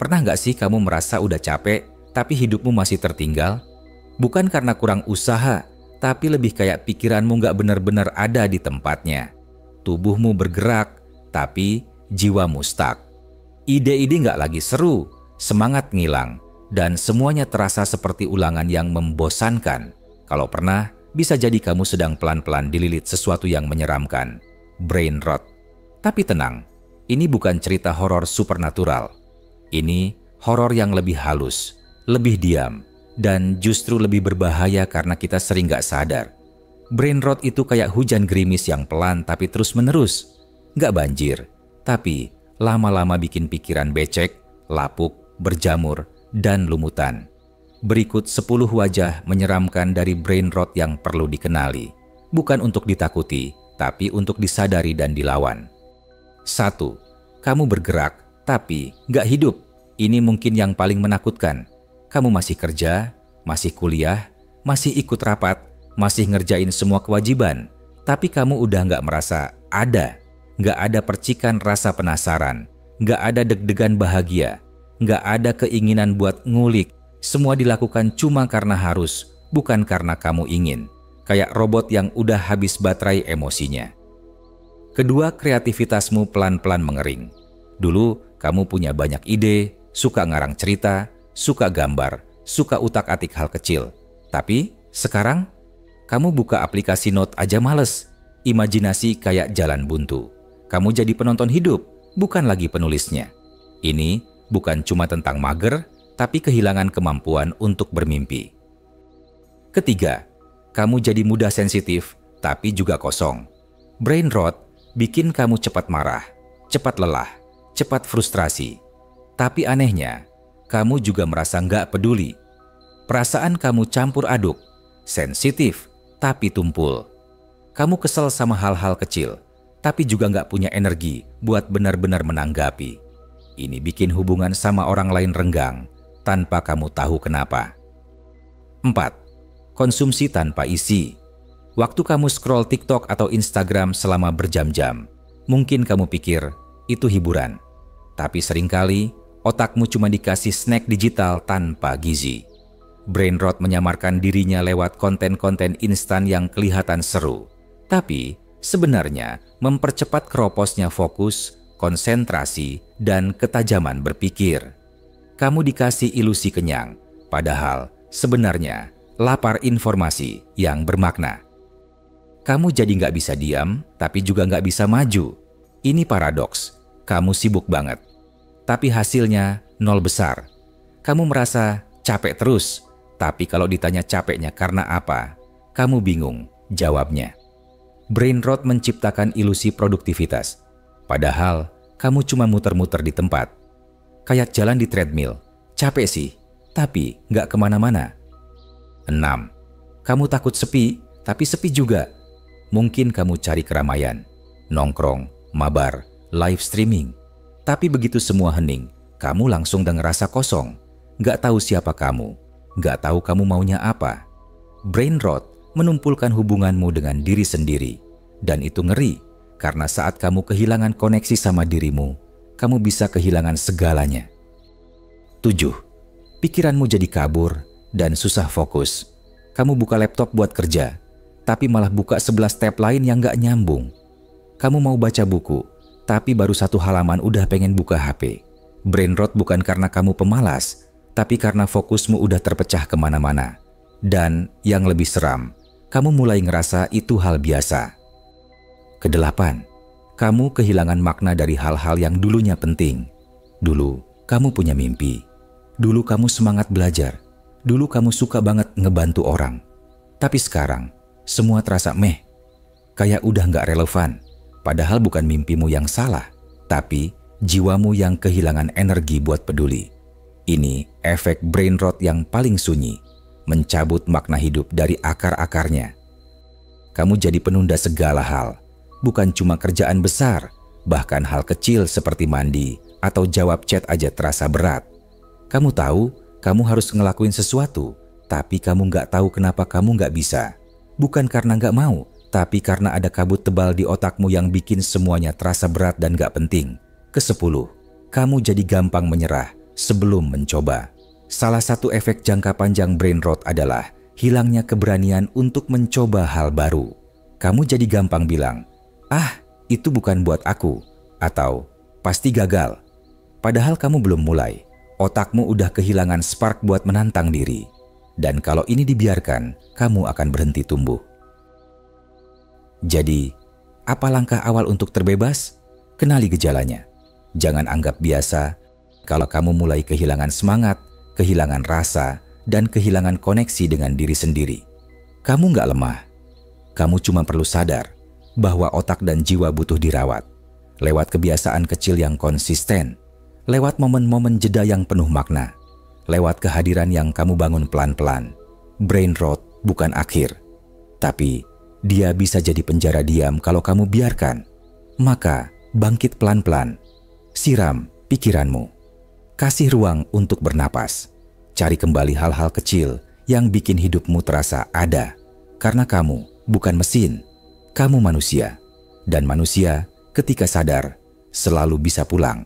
Pernah nggak sih kamu merasa udah capek, tapi hidupmu masih tertinggal? Bukan karena kurang usaha, tapi lebih kayak pikiranmu nggak benar-benar ada di tempatnya. Tubuhmu bergerak, tapi jiwamu stuck. Ide-ide nggak lagi seru, semangat ngilang, dan semuanya terasa seperti ulangan yang membosankan. Kalau pernah, bisa jadi kamu sedang pelan-pelan dililit sesuatu yang menyeramkan. Brain rot. Tapi tenang, ini bukan cerita horor supernatural. Ini horor yang lebih halus, lebih diam, dan justru lebih berbahaya karena kita sering gak sadar. Brain rot itu kayak hujan gerimis yang pelan tapi terus-menerus. Gak banjir, tapi lama-lama bikin pikiran becek, lapuk, berjamur, dan lumutan. Berikut 10 wajah menyeramkan dari brain rot yang perlu dikenali. Bukan untuk ditakuti, tapi untuk disadari dan dilawan. 1. Kamu bergerak, tapi gak hidup. Ini mungkin yang paling menakutkan. Kamu masih kerja, masih kuliah, masih ikut rapat, masih ngerjain semua kewajiban. Tapi kamu udah gak merasa ada. Gak ada percikan rasa penasaran. Gak ada deg-degan bahagia. Gak ada keinginan buat ngulik. Semua dilakukan cuma karena harus, bukan karena kamu ingin. Kayak robot yang udah habis baterai emosinya. Kedua, kreativitasmu pelan-pelan mengering. Dulu, kamu punya banyak ide, suka ngarang cerita, suka gambar, suka utak-atik hal kecil. Tapi, sekarang, kamu buka aplikasi note aja males. Imajinasi kayak jalan buntu. Kamu jadi penonton hidup, bukan lagi penulisnya. Ini bukan cuma tentang mager, tapi kehilangan kemampuan untuk bermimpi. Ketiga, kamu jadi mudah sensitif, tapi juga kosong. Brain rot bikin kamu cepat marah, cepat lelah, cepat frustrasi. Tapi anehnya, kamu juga merasa nggak peduli. Perasaan kamu campur aduk, sensitif, tapi tumpul. Kamu kesel sama hal-hal kecil, tapi juga nggak punya energi buat benar-benar menanggapi. Ini bikin hubungan sama orang lain renggang, tanpa kamu tahu kenapa. 4. Konsumsi tanpa isi. Waktu kamu scroll TikTok atau Instagram selama berjam-jam, mungkin kamu pikir itu hiburan. Tapi seringkali otakmu cuma dikasih snack digital tanpa gizi. Brain rot menyamarkan dirinya lewat konten-konten instan yang kelihatan seru. Tapi sebenarnya mempercepat keroposnya fokus, konsentrasi, dan ketajaman berpikir. Kamu dikasih ilusi kenyang, padahal sebenarnya lapar informasi yang bermakna. Kamu jadi nggak bisa diam, tapi juga nggak bisa maju. Ini paradoks. Kamu sibuk banget, tapi hasilnya nol besar. Kamu merasa capek terus, tapi kalau ditanya capeknya karena apa, kamu bingung jawabnya. Brain rot menciptakan ilusi produktivitas, padahal kamu cuma muter-muter di tempat. Kayak jalan di treadmill, capek sih, tapi nggak kemana-mana. 6. Kamu takut sepi, tapi sepi juga. Mungkin kamu cari keramaian, nongkrong, mabar, live streaming. Tapi begitu semua hening, kamu langsung dan ngerasa kosong. Nggak tahu siapa kamu, nggak tahu kamu maunya apa. Brain rot menumpulkan hubunganmu dengan diri sendiri. Dan itu ngeri, karena saat kamu kehilangan koneksi sama dirimu, kamu bisa kehilangan segalanya. 7. Pikiranmu jadi kabur dan susah fokus. Kamu buka laptop buat kerja, tapi malah buka 11 tab lain yang gak nyambung. Kamu mau baca buku, tapi baru 1 halaman udah pengen buka HP. Brain rot bukan karena kamu pemalas, tapi karena fokusmu udah terpecah kemana-mana. Dan yang lebih seram, kamu mulai ngerasa itu hal biasa. Kedelapan, kamu kehilangan makna dari hal-hal yang dulunya penting. Dulu, kamu punya mimpi. Dulu kamu semangat belajar. Dulu kamu suka banget ngebantu orang. Tapi sekarang, semua terasa meh. Kayak udah gak relevan. Padahal bukan mimpimu yang salah, tapi jiwamu yang kehilangan energi buat peduli. Ini efek brain rot yang paling sunyi, mencabut makna hidup dari akar-akarnya. Kamu jadi penunda segala hal, bukan cuma kerjaan besar, bahkan hal kecil seperti mandi atau jawab chat aja terasa berat. Kamu tahu kamu harus ngelakuin sesuatu, tapi kamu nggak tahu kenapa kamu nggak bisa. Bukan karena nggak mau, tapi karena ada kabut tebal di otakmu yang bikin semuanya terasa berat dan nggak penting. Ke-10, kamu jadi gampang menyerah sebelum mencoba. Salah satu efek jangka panjang brain rot adalah hilangnya keberanian untuk mencoba hal baru. Kamu jadi gampang bilang, "Ah, itu bukan buat aku," atau "pasti gagal." Padahal kamu belum mulai. Otakmu udah kehilangan spark buat menantang diri. Dan kalau ini dibiarkan, kamu akan berhenti tumbuh. Jadi, apa langkah awal untuk terbebas? Kenali gejalanya. Jangan anggap biasa kalau kamu mulai kehilangan semangat, kehilangan rasa, dan kehilangan koneksi dengan diri sendiri. Kamu nggak lemah. Kamu cuma perlu sadar bahwa otak dan jiwa butuh dirawat. Lewat kebiasaan kecil yang konsisten, lewat momen-momen jeda yang penuh makna, lewat kehadiran yang kamu bangun pelan-pelan. Brain rot bukan akhir, tapi dia bisa jadi penjara diam kalau kamu biarkan. Maka bangkit pelan-pelan, siram pikiranmu, kasih ruang untuk bernapas, cari kembali hal-hal kecil yang bikin hidupmu terasa ada. Karena kamu bukan mesin, kamu manusia. Dan manusia ketika sadar selalu bisa pulang.